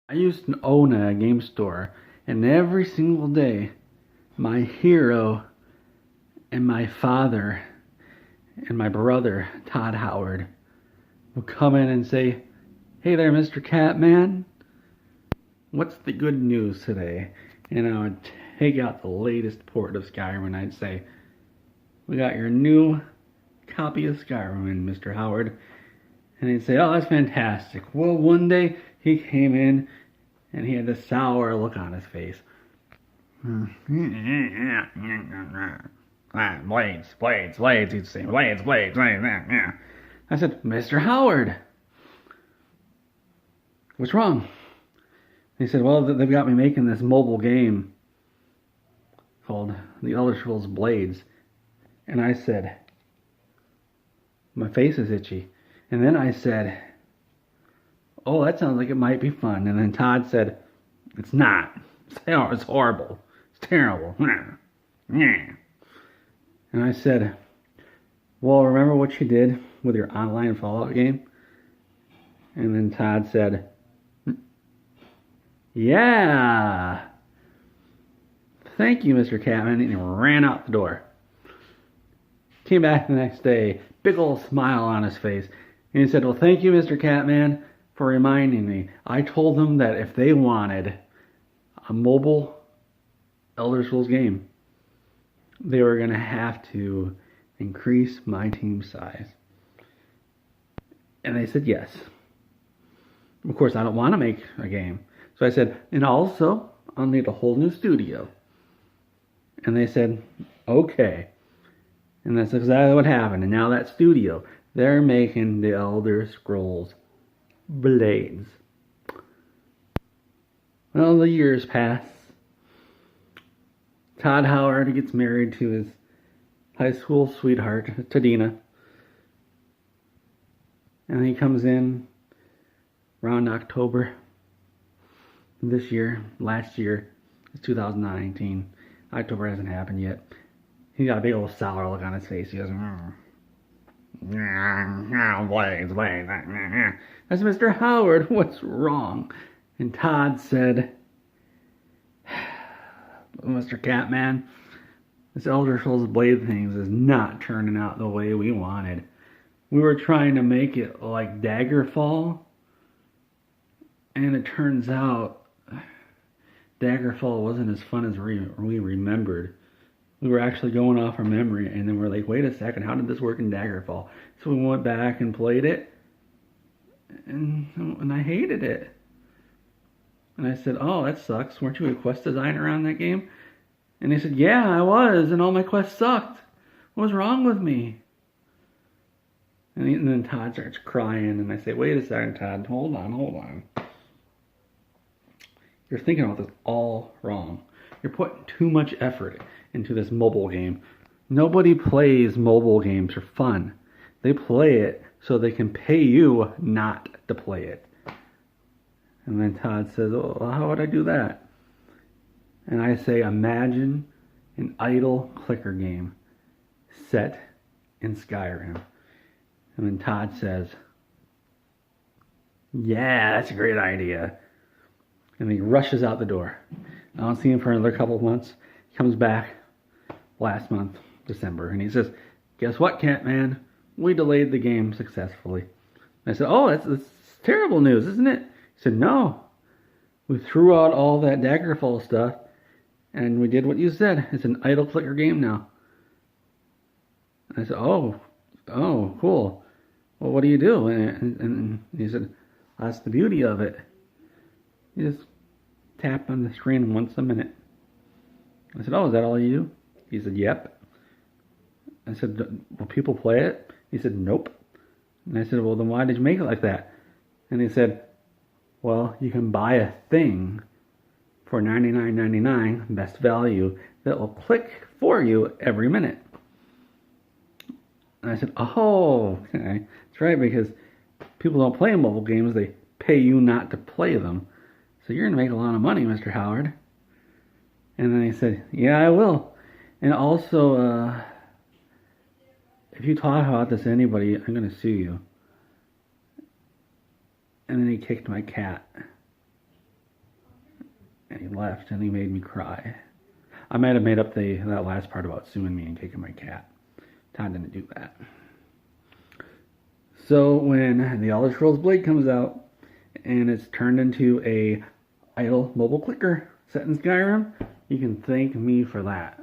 I used to own a game store, and every single day, my hero and my father and my brother, Todd Howard, would come in and say, "Hey there, Mr. Catman, what's the good news today?" And I would take out the latest port of Skyrim and I'd say, "We got your new copy of Skyrim in, Mr. Howard." And he'd say, "Oh, that's fantastic." Well, one day he came in and he had this sour look on his face. Blades, blades, blades, he'd say, blades, blades, blades. I said, "Mr. Howard, what's wrong?" He said, "Well, they've got me making this mobile game called The Elder Scrolls Blades." And I said, "My face is itchy." And then I said, "Oh, that sounds like it might be fun." And then Todd said, "It's not. It's horrible. It's terrible." And I said, "Well, remember what you did with your online Fallout game?" And then Todd said, "Yeah. Thank you, Mr. Catman." And he ran out the door. Came back the next day, big old smile on his face. And he said, "Well, thank you, Mr. Catman, for reminding me. I told them that if they wanted a mobile Elder Scrolls game, they were going to have to increase my team size." And they said yes. Of course, I don't want to make a game. So I said, "And also, I'll need a whole new studio." And they said, "Okay." And that's exactly what happened. And now that studio, they're making the Elder Scrolls Blades. Well, the years pass. Todd Howard gets married to his high school sweetheart, Tadina. And he comes in around October this year. Last year, it's 2019. October hasn't happened yet. He got a big old sour look on his face. He goes, "Blades, blades." I said, "Mr. Howard, what's wrong?" And Todd said, "Mr. Catman, this Elder Scrolls Blade things is not turning out the way we wanted. We were trying to make it like Daggerfall, and it turns out Daggerfall wasn't as fun as we remembered. We were actually going off our memory, and then we're like, wait a second, how did this work in Daggerfall?" So we went back and played it, and I hated it. And I said, "Oh, that sucks. Weren't you a quest designer on that game?" And he said, "Yeah, I was, and all my quests sucked. What was wrong with me?" And then Todd starts crying, and I say, "Wait a second, Todd, hold on. You're thinking about this all wrong. You're putting too much effort into this mobile game. Nobody plays mobile games for fun. They play it so they can pay you not to play it." And then Todd says, "Oh, well, how would I do that?" And I say, "Imagine an idle clicker game set in Skyrim." And then Todd says, "Yeah, that's a great idea." And he rushes out the door. I don't see him for another couple of months. He comes back last month, December, and he says, "Guess what, Catman? We delayed the game successfully." I said, "Oh, that's terrible news, isn't it?" He said, "No. We threw out all that Daggerfall stuff, and we did what you said. It's an idle clicker game now." And I said, "Oh, cool. Well, what do you do?" And he said, "That's the beauty of it. You just tap on the screen once a minute." I said, "Oh, is that all you do?" He said, "Yep." I said, "Will people play it?" He said, "Nope." And I said, "Well, then why did you make it like that?" And he said, "Well, you can buy a thing for $99.99, best value, that will click for you every minute." And I said, "Oh, okay. That's right, because people don't play mobile games, they pay you not to play them. So you're going to make a lot of money, Mr. Howard." And then he said, "Yeah, I will. And also, if you talk about this to anybody, I'm going to sue you." And then he kicked my cat. and left, and he made me cry. I might have made up that last part about suing me and kicking my cat. Todd didn't do that. So when the Elder Scrolls Blade comes out, and it's turned into a idle mobile clicker set in Skyrim, you can thank me for that.